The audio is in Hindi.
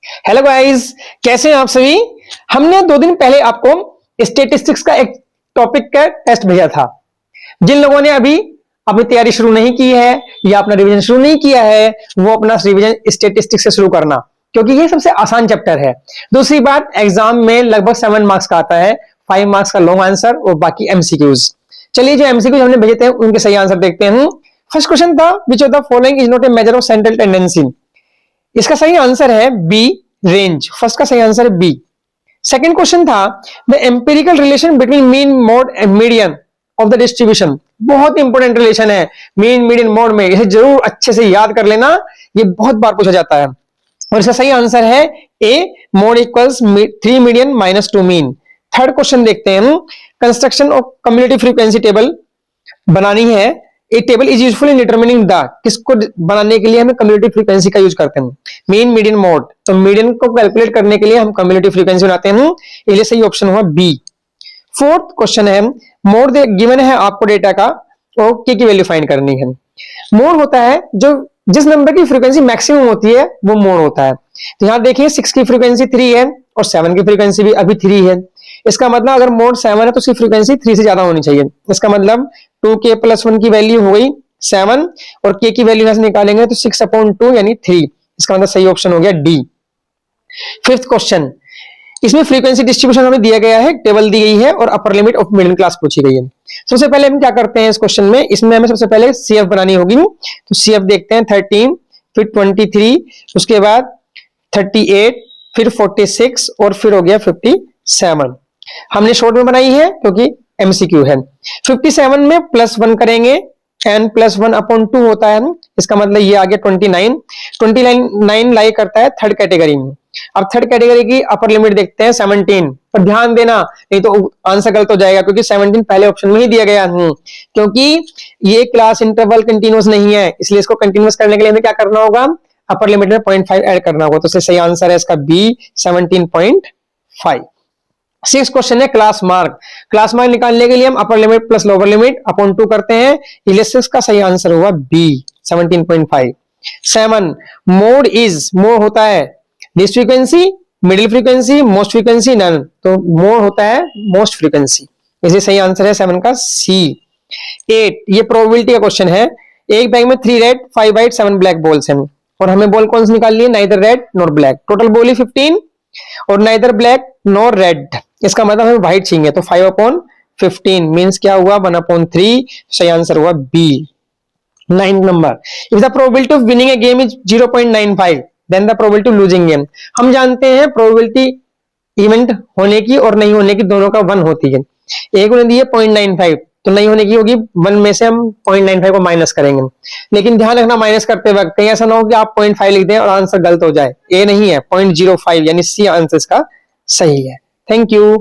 हेलो गाइस, कैसे हैं आप सभी। हमने 2 दिन पहले आपको स्टेटिस्टिक्स का एक टॉपिक का टेस्ट भेजा था। जिन लोगों ने अभी अपनी तैयारी शुरू नहीं की है या अपना रिवीजन शुरू नहीं किया है, वो अपना रिवीजन स्टेटिस्टिक्स से शुरू करना, क्योंकि ये सबसे आसान चैप्टर है। दूसरी बात, एग्जाम में लगभग 7 मार्क्स का आता है, 5 मार्क्स का लॉन्ग आंसर और बाकी एमसीक्यूज। चलिए, जो एमसीक्यूज हमने भेजे थे उनके सही आंसर देखते हैं। फर्स्ट क्वेश्चन था, which of the following is not a measure of central tendency. इसका सही आंसर है बी, रेंज। फर्स्ट का सही आंसर है बी। सेकंड क्वेश्चन था, the empirical relation between mean, mode and median of the distribution. बहुत इंपॉर्टेंट रिलेशन है मीन, मीडियन, मोड में, इसे जरूर अच्छे से याद कर लेना, ये बहुत बार पूछा जाता है। और इसका सही आंसर है A, mode equals 3 median minus 2 mean. Third question देखते हैं, construction of cumulative frequency table बनानी है। A table is useful in determining the, किसको बनाने के लिए हमें कम्युलेटिव फ्रीक्वेंसी का यूज करते हैं, मीन, मीडियन, मोड। तो मीडियन को कैलकुलेट करने के लिए हम कम्युलेटिव फ्रीक्वेंसी बनाते हैं, इसलिए सही ऑप्शन हुआ बी। फोर्थ क्वेश्चन है, मोड गिवन है आपको डेटा का और के की वैल्यू फाइंड करनी है। मोड होता है जो जिस नंबर की फ्रीक्वेंसी मैक्सिमम होती है वो मोड होता है। तो यहां देखिए 6 की फ्रीक्वेंसी 3 है और 7 की फ्रीक्वेंसी भी अभी 3 है। इसका मतलब अगर मोड 7 है तो उसकी फ्रीक्वेंसी 3 से ज्यादा होनी चाहिए। इसका मतलब 2k + 1 की वैल्यू हो गई 7 और k की वैल्यू यहां से निकालेंगे तो 6/2 यानी 3। इसका मतलब सही ऑप्शन हो गया डी। फिफ्थ क्वेश्चन, इसमें फ्रीक्वेंसी डिस्ट्रीब्यूशन हमें दिया गया है, टेबल दी गई है और upper limit of middle class पूछी गई है। सबसे पहले हम क्या करते हैं इस क्वेश्चन में, इसमें हमें सबसे पहले सीएफ बनानी होगी। तो सीएफ देखते हैं 13, फिर 23, उसके बाद 38, फिर 46 और फिर हो गया 57। हमने शॉर्ट में बनाई है क्योंकि एमसीक्यू है। 57 में +1 करेंगे, n + 1/2 होता है, इसका मतलब ये आ गया 29। 29 लाई करता है थर्ड कैटेगरी में। अब थर्ड कैटेगरी की अपर लिमिट देखते हैं 17, पर ध्यान देना नहीं तो आंसर गलत हो जाएगा, क्योंकि 17 पहले ऑप्शन में ही दिया गया है। क्योंकि ये क्लास इंटरवल कंटिन्यूअस नहीं है, इसलिए इसको कंटिन्यूअस करने के लिए हमें क्या करना होगा, अपर लिमिट में 0.5 ऐड करना होगा। तो सही आंसर है इसका बी, 17.5। 6 क्वेश्चन है, क्लास मार्क। क्लास मार्क निकालने के लिए हम upper limit plus lower limit upon 2 करते हैं, इसलिए 6 का सही आंसर हुआ बी, 17.5। 7, मोड इज, मोड होता है least frequency, middle frequency, most frequency, none. तो मोड होता है मोस्ट फ्रीक्वेंसी, इसलिए सही आंसर है 7 का सी। 8, ये प्रोबेबिलिटी का क्वेश्चन है। एक बैग में 3 रेड, 5 व्हाइट, 7 ब्लैक बॉल्स हैं और हमें बॉल कौन सी निकालनी है, neither red nor black. Total ball ही 15 और नाइदर ब्लैक नॉर रेड, इसका मतलब हमें व्हाइट चाहिए। तो 5/15 मींस क्या हुआ, 1/3। सही आंसर हुआ B. 9 number, if the probability of winning a game is 0.95 then the probability of losing game. हम जानते हैं प्रोबेबिलिटी इवेंट होने की और नहीं होने की दोनों का 1 होती है। एक ने दी है 0.95, तो नहीं होने की होगी 1 में से हम 0.95 को माइनस करेंगे। लेकिन ध्यान रखना माइनस करते वक्त कहीं ऐसा ना हो कि आप 0.5 लिख दें और आंसर गलत हो जाए। ए नहीं है, 0.05 यानी सी आंसर इसका सही है। Thank you.